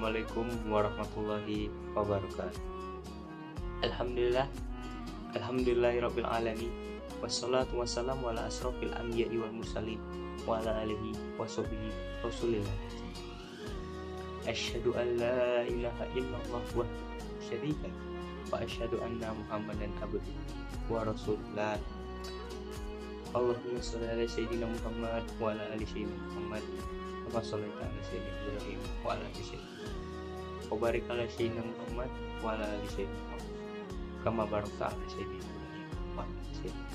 Assalamualaikum warahmatullahi wabarakatuh. Alhamdulillah, alhamdulillahirabbil alamin. Wassalatu wassalamu ala asrofil anbiya'i wal mursalin wa ala alihi washabihi rasulillah. Asyhadu an la ilaha illallah wa syarika wa asyhadu anna Muhammadan abduhu wa rasulullah. Allahumma shalli ala sayyidina Muhammad wa ala ali sayyidina Muhammad. Kama shallaita ala sayyidina Ibrahim wa ala ali sayyidina wa barik ala sayyidina Muhammad wa ala ali sayyidina Muhammad. Kama barakta ala sayyidina Ibrahim wa ala ali sayyidina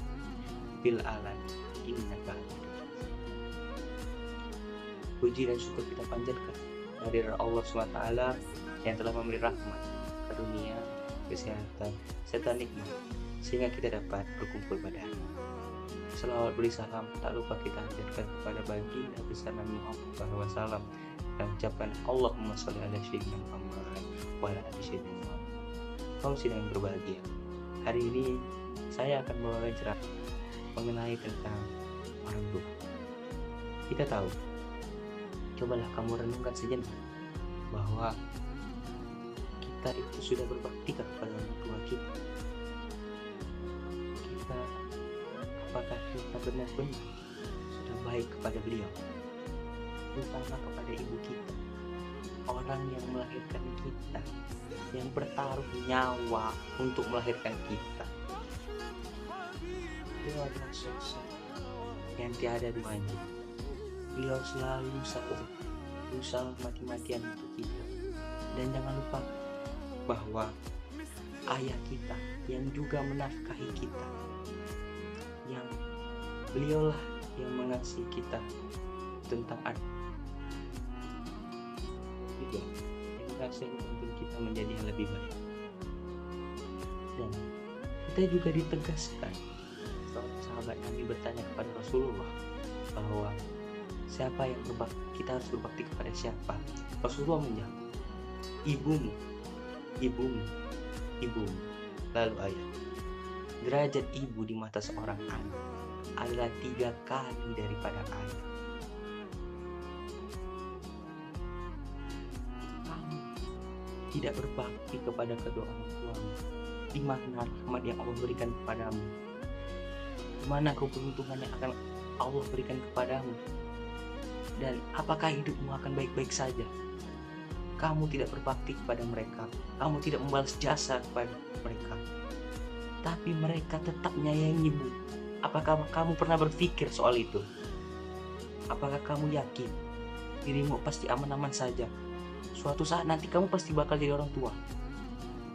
fil alamin innaka hamidum majid. Puji dan syukur kita panjatkan kehadirat Allah SWT yang telah memberi rahmat, karunia, kesehatan, serta nikmat sehingga kita dapat berkumpul padanya. Selawat beri salam tak lupa kita hadirkan kepada baginda besar Nabi Muhammad SAW dan ucapkan Allahumma sholli ala sayyidina Muhammad wa ala ali sayyidina Muhammad. Kaum sidang yang berbahagia, hari ini saya akan membawakan cerita mengenai tentang orang tua. Kita tahu, cobalah kamu renungkan sejenak bahwa kita itu sudah berbakti kepada orang tua kita. Apakah kita benar-benar sudah baik kepada beliau, terutama kepada ibu kita, orang yang melahirkan kita, yang bertaruh nyawa untuk melahirkan kita. Beliau adalah sosok yang tiada duanya. Beliau selalu berusaha mati-matian untuk kita. Dan jangan lupa bahwa ayah kita yang juga menafkahi kita, yang beliaulah yang mengasihi kita tentang juga yang rasanya untuk kita menjadi yang lebih baik. Dan kita juga ditegaskan, seorang sahabat Nabi bertanya kepada Rasulullah bahwa siapa yang kita harus berbakti kepada siapa. Rasulullah menjawab, ibumu, ibumu, ibumu, lalu ayah. Derajat ibu di mata seorang anak adalah 3 kali daripada ayah. Kamu tidak berbakti kepada kedua orang tuamu, di mana rahmat yang Allah berikan kepadamu, di mana keberuntungan yang akan Allah berikan kepadamu, dan apakah hidupmu akan baik-baik saja? Kamu tidak berbakti kepada mereka, kamu tidak membalas jasa kepada mereka, tapi mereka tetap menyayangimu. Apakah kamu pernah berpikir soal itu? Apakah kamu yakin dirimu pasti aman-aman saja? Suatu saat nanti kamu pasti bakal jadi orang tua.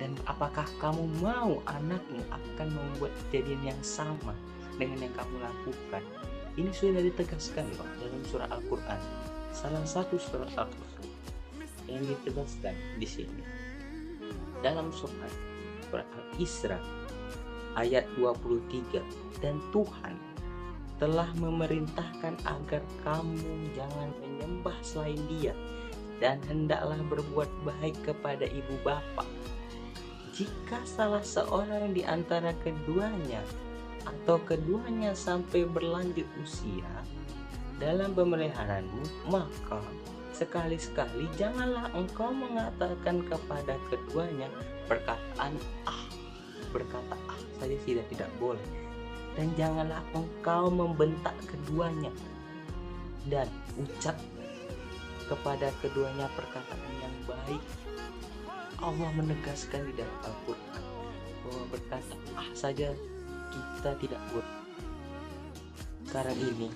Dan apakah kamu mau anakmu akan membuat kejadian yang sama dengan yang kamu lakukan? Ini sudah ditegaskan loh dalam surah Al-Quran. Salah satu surah Al-Quran yang ditegaskan di sini dalam surah Al-Isra ayat 23, dan Tuhan telah memerintahkan agar kamu jangan menyembah selain Dia, dan hendaklah berbuat baik kepada ibu bapa. Jika salah seorang di antara keduanya atau keduanya sampai berlanjut usia dalam pemeliharaanmu, maka sekali-sekali janganlah engkau mengatakan kepada keduanya perkataan berkata saja tidak boleh, dan janganlah engkau membentak keduanya dan ucap kepada keduanya perkataan yang baik. Allah menegaskan di dalam Al-Quran bahwa berkata saja kita tidak boleh. Sekarang ini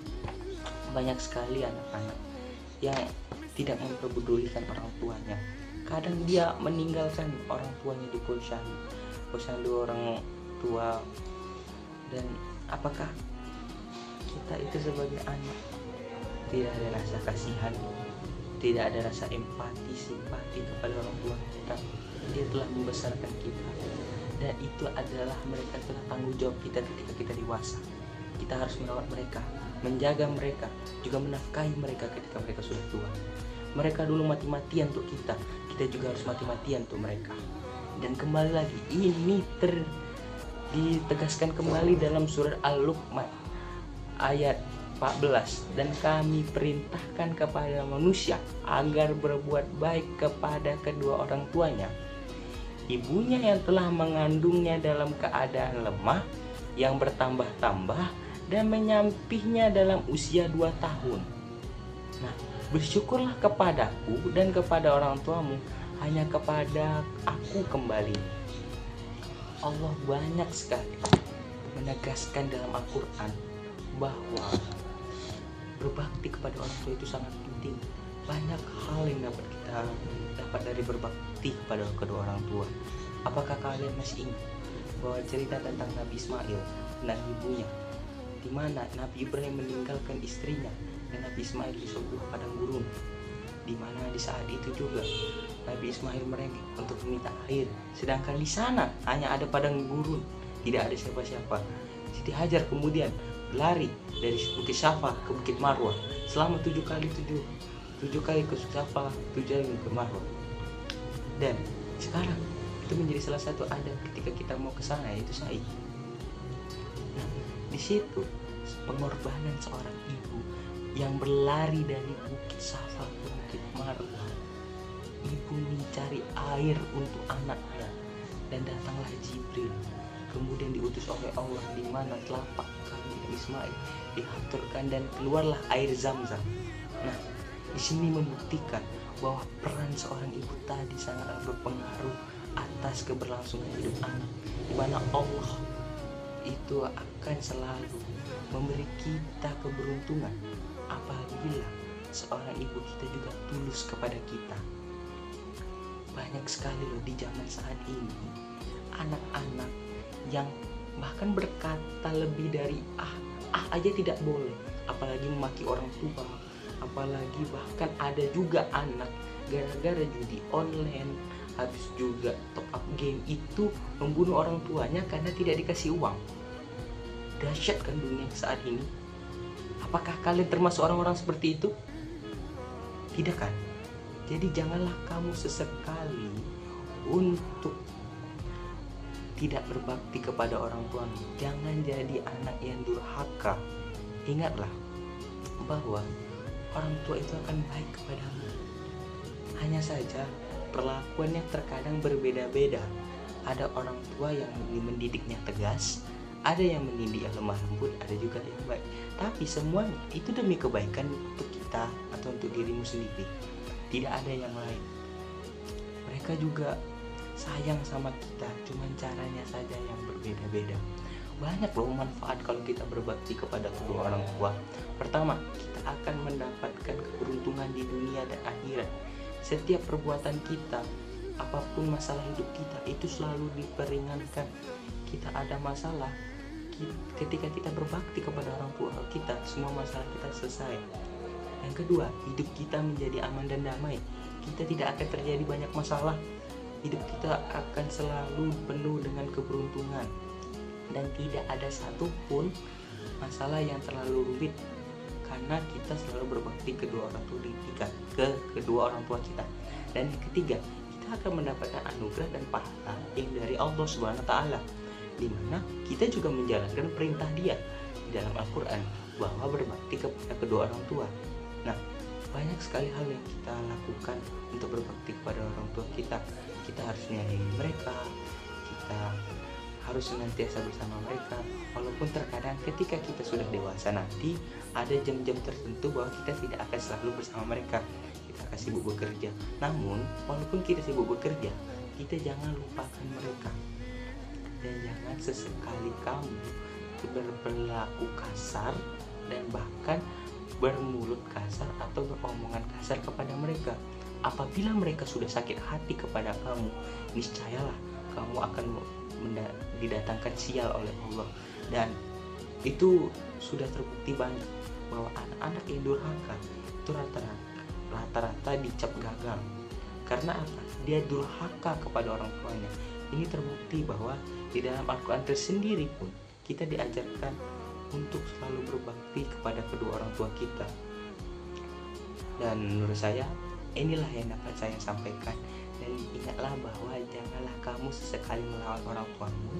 banyak sekali anak-anak yang tidak memperdulikan orang tuanya. Kadang dia meninggalkan orang tuanya di posyandu orang tua. Dan apakah kita itu sebagai anak tidak ada rasa kasihan, tidak ada rasa empati, simpati kepada orang tua kita? Dia telah membesarkan kita, dan itu adalah mereka telah tanggung jawab kita ketika kita dewasa. Kita harus merawat mereka, menjaga mereka, juga menafkahi mereka ketika mereka sudah tua. Mereka dulu mati-matian untuk kita juga harus mati-matian untuk mereka. Dan kembali lagi, ini ditegaskan kembali dalam surat Al-Luqman ayat 14. Dan kami perintahkan kepada manusia agar berbuat baik kepada kedua orang tuanya. Ibunya yang telah mengandungnya dalam keadaan lemah, yang bertambah-tambah, dan menyampihnya dalam usia 2 tahun. Nah, bersyukurlah kepadaku dan kepada orang tuamu, hanya kepada aku kembali. Allah banyak sekali menegaskan dalam Al-Quran bahwa berbakti kepada orang tua itu sangat penting. Banyak hal yang dapat kita dapat dari berbakti kepada kedua orang tua. Apakah kalian masih ingat bahwa cerita tentang Nabi Ismail dan ibunya, di mana Nabi Ibrahim meninggalkan istrinya dan Nabi Ismail di sebuah padang gurun, di mana di saat itu juga Nabi Ismail merengek untuk meminta air, sedangkan di sana hanya ada padang gurun, tidak ada siapa-siapa. Siti Hajar kemudian lari dari Bukit Safa ke Bukit Marwah selama 7 kali ke Safa, 7 kali ke Marwah. Dan sekarang itu menjadi salah satu adab ketika kita mau ke sana, yaitu sa'i. Nah, di situ pengorbanan seorang ibu yang berlari dari Bukit Safa ke Bukit Marwah. Ibu mencari air untuk anaknya, dan datanglah Jibril, kemudian diutus oleh Allah, di mana telapak kaki Ismail dihaturkan dan keluarlah air Zam-Zam. Nah, di sini membuktikan bahwa peran seorang ibu tadi sangat berpengaruh atas keberlangsungan hidup anak, di mana Allah itu akan selalu memberi kita keberuntungan apabila seorang ibu kita juga tulus kepada kita. Banyak sekali loh di zaman saat ini anak-anak yang bahkan berkata lebih dari aja tidak boleh, apalagi memaki orang tua, apalagi bahkan ada juga anak gara-gara judi online, habis juga top up game itu membunuh orang tuanya karena tidak dikasih uang. Dahsyat kan dunia saat ini. Apakah kalian termasuk orang-orang seperti itu? Tidak kan? Jadi janganlah kamu sesekali untuk tidak berbakti kepada orang tuamu. Jangan jadi anak yang durhaka. Ingatlah bahwa orang tua itu akan baik kepadamu. Hanya saja perlakuannya terkadang berbeda-beda. Ada orang tua yang mendidiknya tegas, ada yang mendidik lemah lembut, ada juga yang baik. Tapi semuanya itu demi kebaikan untuk kita atau untuk dirimu sendiri. Tidak ada yang lain. Mereka juga sayang sama kita, cuman caranya saja yang berbeda-beda. Banyak loh manfaat kalau kita berbakti kepada kedua orang tua. Pertama, kita akan mendapatkan keberuntungan di dunia dan akhirat. Setiap perbuatan kita, apapun masalah hidup kita, itu selalu diperingankan. Kita ada masalah, ketika kita berbakti kepada orang tua kita, semua masalah kita selesai. Yang kedua, hidup kita menjadi aman dan damai. Kita tidak akan terjadi banyak masalah. Hidup kita akan selalu penuh dengan keberuntungan, dan tidak ada satupun masalah yang terlalu rumit karena kita selalu berbakti ke kedua orang tua kita. Dan yang ketiga, kita akan mendapatkan anugerah dan pahala yang dari Allah Subhanahu wa taala, di mana kita juga menjalankan perintah Dia di dalam Al-Qur'an bahwa berbakti kepada kedua orang tua. Nah, banyak sekali hal yang kita lakukan untuk berbakti kepada orang tua kita. Kita harus menyayangi mereka, kita harus senantiasa bersama mereka. Walaupun terkadang ketika kita sudah dewasa nanti, ada jam-jam tertentu bahwa kita tidak akan selalu bersama mereka. Kita akan sibuk bekerja. Namun, walaupun kita sibuk bekerja, kita jangan lupakan mereka. Dan jangan sesekali kamu berperilaku kasar dan bahkan bermulut kasar atau beromongan kasar kepada mereka. Apabila mereka sudah sakit hati kepada kamu, niscayalah kamu akan didatangkan sial oleh Allah. Dan itu sudah terbukti banyak bahwa anak-anak yang durhaka itu rata-rata dicap gagal. Karena apa? Dia durhaka kepada orang tuanya. Ini terbukti bahwa di dalam Al-Quran tersendiri pun kita diajarkan untuk selalu berbakti kepada kedua orang tua kita. Dan menurut saya inilah yang dapat saya sampaikan. Dan ingatlah bahwa janganlah kamu sesekali melawan orang tuamu,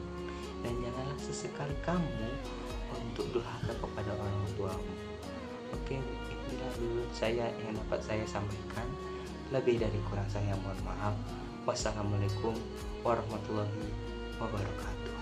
dan janganlah sesekali kamu untuk durhaka kepada orang tuamu. dulu saya yang dapat saya sampaikan. Lebih dari kurang saya mohon maaf. Wassalamualaikum warahmatullahi wabarakatuh.